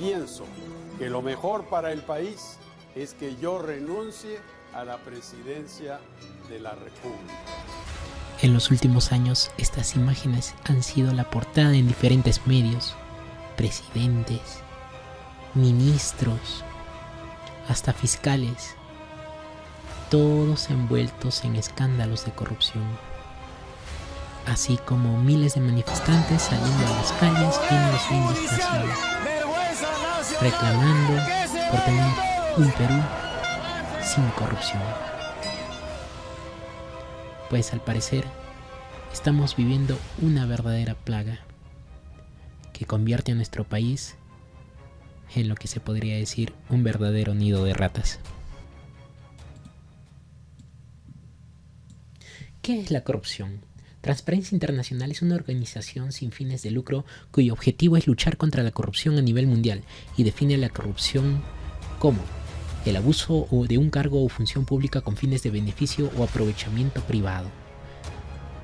pienso que lo mejor para el país es que yo renuncie a la presidencia de la República. En los últimos años, estas imágenes han sido la portada en diferentes medios. Presidentes, ministros, hasta fiscales, todos envueltos en escándalos de corrupción, así como miles de manifestantes saliendo a las calles en su indignación, reclamando por tener un Perú sin corrupción. Pues al parecer estamos viviendo una verdadera plaga que convierte a nuestro país en lo que se podría decir un verdadero nido de ratas. ¿Qué es la corrupción? Transparencia Internacional es una organización sin fines de lucro cuyo objetivo es luchar contra la corrupción a nivel mundial y define la corrupción como el abuso de un cargo o función pública con fines de beneficio o aprovechamiento privado.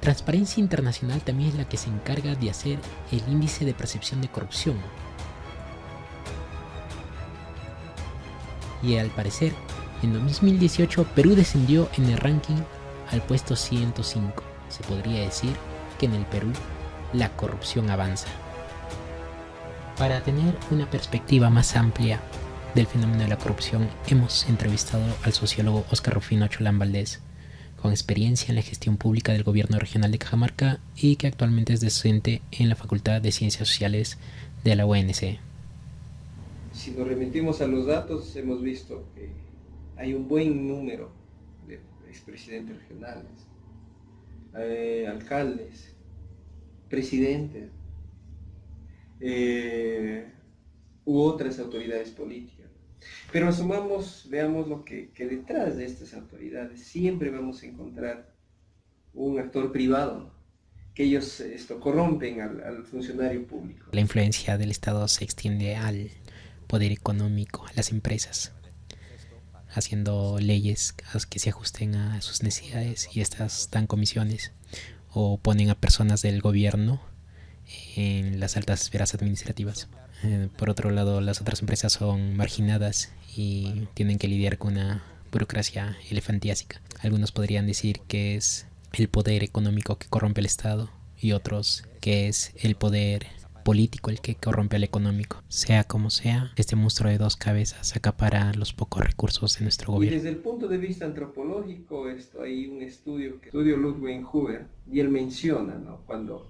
Transparencia Internacional también es la que se encarga de hacer el índice de percepción de corrupción. Y al parecer, en 2018 Perú descendió en el ranking al puesto 105. Se podría decir que en el Perú la corrupción avanza. Para tener una perspectiva más amplia del fenómeno de la corrupción, hemos entrevistado al sociólogo Óscar Rufino Cholán Valdés, con experiencia en la gestión pública del gobierno regional de Cajamarca y que actualmente es docente en la Facultad de Ciencias Sociales de la UNC. Si nos remitimos a los datos, hemos visto que hay un buen número de expresidentes regionales, alcaldes, presidentes u otras autoridades políticas. Pero veamos lo que detrás de estas autoridades siempre vamos a encontrar un actor privado, ¿no? Que ellos corrompen al funcionario público. La influencia del Estado se extiende al poder económico, a las empresas, haciendo leyes que se ajusten a sus necesidades, y estas dan comisiones o ponen a personas del gobierno en las altas esferas administrativas. Por otro lado, las otras empresas son marginadas y tienen que lidiar con una burocracia elefantiásica. Algunos podrían decir que es el poder económico que corrompe al Estado, y otros que es el poder político el que corrompe al económico. Sea como sea, este monstruo de dos cabezas acapara los pocos recursos de nuestro gobierno. Y desde el punto de vista antropológico, hay un estudio Ludwig Huber, y él menciona, ¿no?, cuando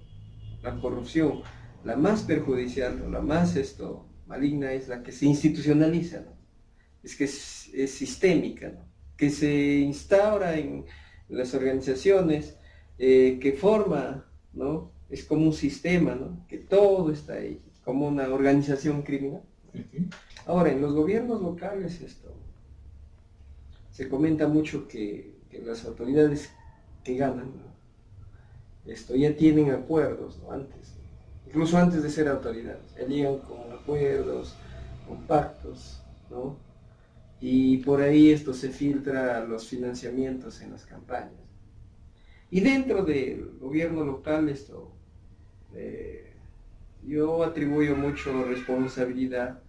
la corrupción, la más perjudicial o la más maligna, es la que se institucionaliza, ¿no? Es que es sistémica, ¿no?, que se instaura en las organizaciones, que forma, ¿no?, es como un sistema, ¿no?, que todo está ahí, como una organización criminal. Ahora, en los gobiernos locales se comenta mucho que las autoridades que ganan, ¿no?, ya tienen acuerdos, ¿no?, incluso antes de ser autoridades, ya llegan con acuerdos, con pactos, ¿no?, y por ahí se filtra los financiamientos en las campañas. Y dentro del gobierno local yo atribuyo mucho responsabilidad,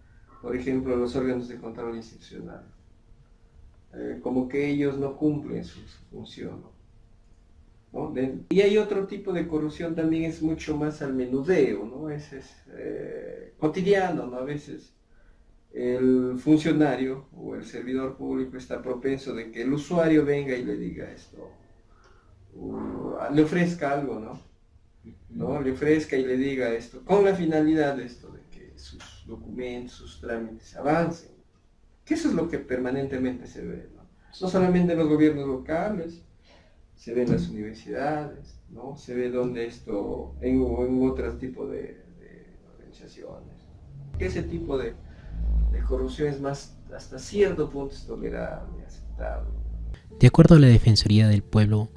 por ejemplo, a los órganos de control institucional, como que ellos no cumplen su función, ¿no? Y hay otro tipo de corrupción también, es mucho más al menudeo, ¿no? Es cotidiano, ¿no? A veces el funcionario o el servidor público está propenso de que el usuario venga y le diga le ofrezca algo, ¿no? Le ofrezca y le diga con la finalidad de que sus documentos, sus trámites avancen. Que eso es lo que permanentemente se ve, ¿no? No solamente en los gobiernos locales, se ve en las universidades, ¿no? Se ve en otros tipos de organizaciones. Ese tipo de corrupción es más, hasta cierto punto, es tolerable, aceptable. De acuerdo a la Defensoría del Pueblo,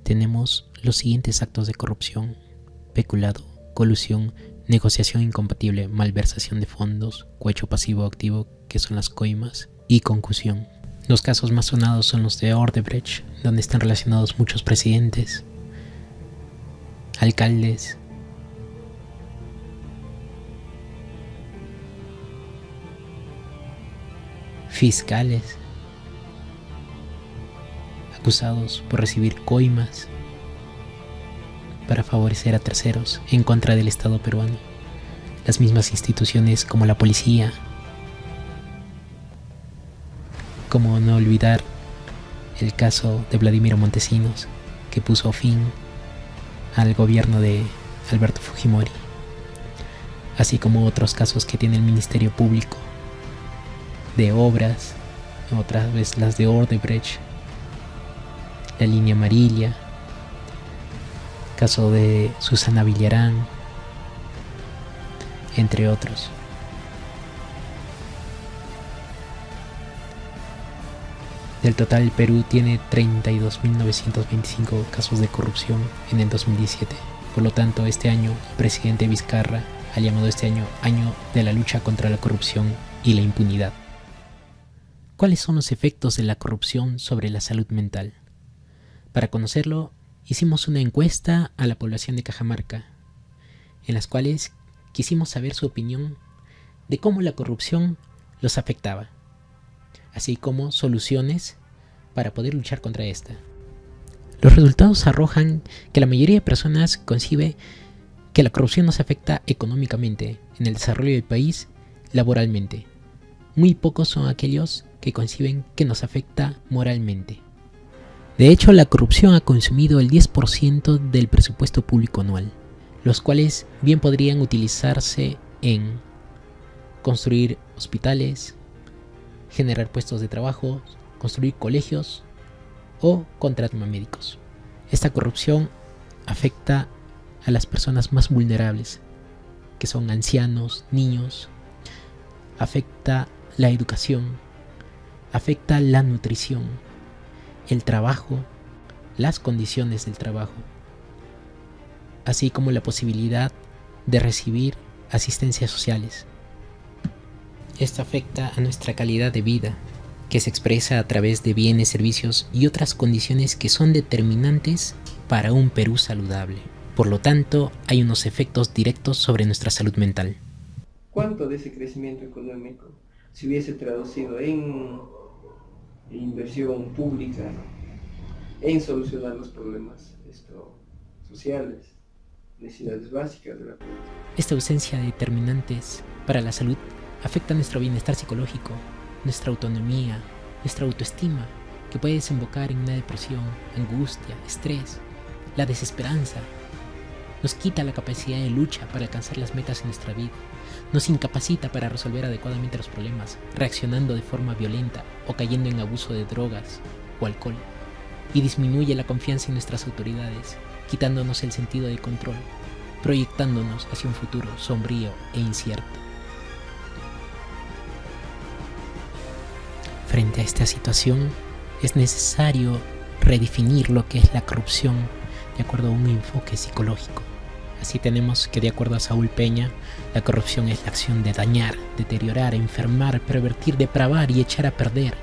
tenemos los siguientes actos de corrupción: peculado, colusión, negociación incompatible, malversación de fondos, cohecho pasivo activo, que son las coimas, y concusión. Los casos más sonados son los de Odebrecht, donde están relacionados muchos presidentes, alcaldes, fiscales acusados por recibir coimas para favorecer a terceros en contra del Estado peruano. Las mismas instituciones como la policía, como no olvidar el caso de Vladimiro Montesinos, que puso fin al gobierno de Alberto Fujimori, así como otros casos que tiene el Ministerio Público de obras, otras veces las de Odebrecht, la línea amarilla, caso de Susana Villarán, entre otros. Del total, el Perú tiene 32.925 casos de corrupción en el 2017. Por lo tanto, este año, el presidente Vizcarra ha llamado este año de la lucha contra la corrupción y la impunidad. ¿Cuáles son los efectos de la corrupción sobre la salud mental? Para conocerlo, hicimos una encuesta a la población de Cajamarca, en las cuales quisimos saber su opinión de cómo la corrupción los afectaba, así como soluciones para poder luchar contra esta. Los resultados arrojan que la mayoría de personas concibe que la corrupción nos afecta económicamente, en el desarrollo del país, laboralmente. Muy pocos son aquellos que conciben que nos afecta moralmente. De hecho, la corrupción ha consumido el 10% del presupuesto público anual, los cuales bien podrían utilizarse en construir hospitales, generar puestos de trabajo, construir colegios o contratar médicos. Esta corrupción afecta a las personas más vulnerables, que son ancianos, niños, afecta la educación, afecta la nutrición, el trabajo, las condiciones del trabajo, así como la posibilidad de recibir asistencias sociales. Esto afecta a nuestra calidad de vida, que se expresa a través de bienes, servicios y otras condiciones que son determinantes para un Perú saludable. Por lo tanto, hay unos efectos directos sobre nuestra salud mental. ¿Cuánto de ese crecimiento económico se hubiese traducido en inversión pública, en solucionar los problemas sociales, necesidades básicas de la población? Esta ausencia de determinantes para la salud afecta nuestro bienestar psicológico, nuestra autonomía, nuestra autoestima, que puede desembocar en una depresión, angustia, estrés, la desesperanza. Nos quita la capacidad de lucha para alcanzar las metas en nuestra vida. Nos incapacita para resolver adecuadamente los problemas, reaccionando de forma violenta o cayendo en abuso de drogas o alcohol. Y disminuye la confianza en nuestras autoridades, quitándonos el sentido de control, proyectándonos hacia un futuro sombrío e incierto. Frente a esta situación, es necesario redefinir lo que es la corrupción de acuerdo a un enfoque psicológico. Así tenemos que, de acuerdo a Saúl Peña, la corrupción es la acción de dañar, deteriorar, enfermar, pervertir, depravar y echar a perder,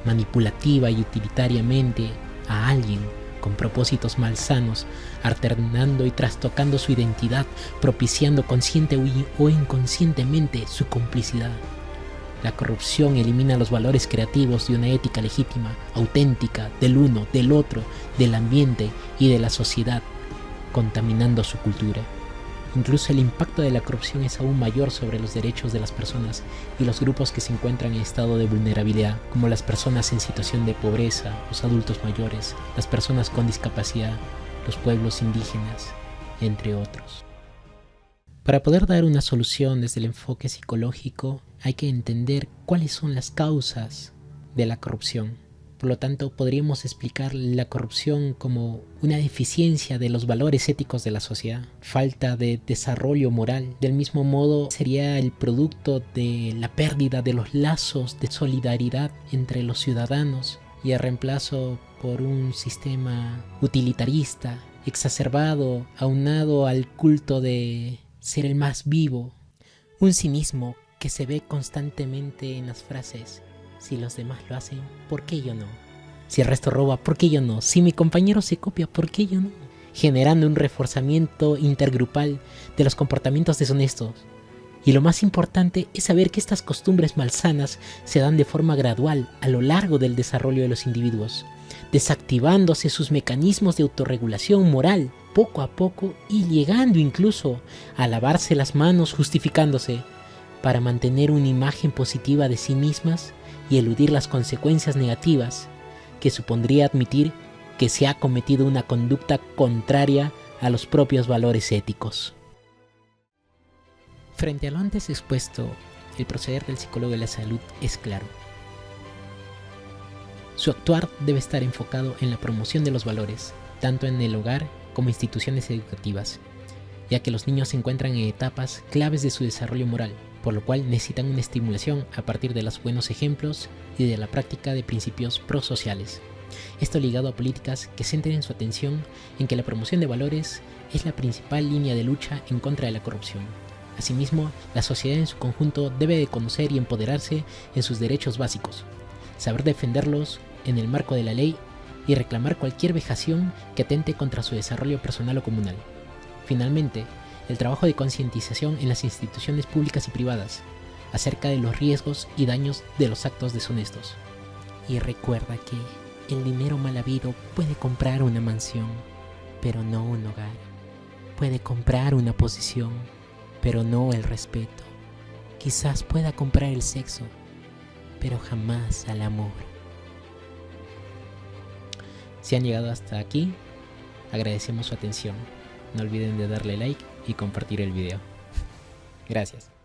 manipulativa y utilitariamente, a alguien con propósitos malsanos, alternando y trastocando su identidad, propiciando consciente o inconscientemente su complicidad. La corrupción elimina los valores creativos de una ética legítima, auténtica, del uno, del otro, del ambiente y de la sociedad, contaminando su cultura. Incluso el impacto de la corrupción es aún mayor sobre los derechos de las personas y los grupos que se encuentran en estado de vulnerabilidad, como las personas en situación de pobreza, los adultos mayores, las personas con discapacidad, los pueblos indígenas, entre otros. Para poder dar una solución desde el enfoque psicológico, hay que entender cuáles son las causas de la corrupción. Por lo tanto, podríamos explicar la corrupción como una deficiencia de los valores éticos de la sociedad, falta de desarrollo moral. Del mismo modo, sería el producto de la pérdida de los lazos de solidaridad entre los ciudadanos y el reemplazo por un sistema utilitarista, exacerbado, aunado al culto de ser el más vivo. Un cinismo que se ve constantemente en las frases: si los demás lo hacen, ¿por qué yo no? Si el resto roba, ¿por qué yo no? Si mi compañero se copia, ¿por qué yo no? Generando un reforzamiento intergrupal de los comportamientos deshonestos Y lo más importante es saber que estas costumbres malsanas se dan de forma gradual a lo largo del desarrollo de los individuos, desactivándose sus mecanismos de autorregulación moral poco a poco y llegando incluso a lavarse las manos justificándose para mantener una imagen positiva de sí mismas y eludir las consecuencias negativas que supondría admitir que se ha cometido una conducta contraria a los propios valores éticos. Frente a lo antes expuesto, el proceder del psicólogo de la salud es claro. Su actuar debe estar enfocado en la promoción de los valores, tanto en el hogar como instituciones educativas, ya que los niños se encuentran en etapas claves de su desarrollo moral, por lo cual necesitan una estimulación a partir de los buenos ejemplos y de la práctica de principios prosociales. Esto ligado a políticas que centren su atención en que la promoción de valores es la principal línea de lucha en contra de la corrupción. Asimismo, la sociedad en su conjunto debe de conocer y empoderarse en sus derechos básicos, saber defenderlos en el marco de la ley y reclamar cualquier vejación que atente contra su desarrollo personal o comunal. Finalmente, el trabajo de concientización en las instituciones públicas y privadas acerca de los riesgos y daños de los actos deshonestos. Y recuerda que el dinero mal habido puede comprar una mansión, pero no un hogar. Puede comprar una posición, pero no el respeto. Quizás pueda comprar el sexo, pero jamás al amor. Si han llegado hasta aquí, agradecemos su atención. No olviden de darle like y compartir el video. Gracias.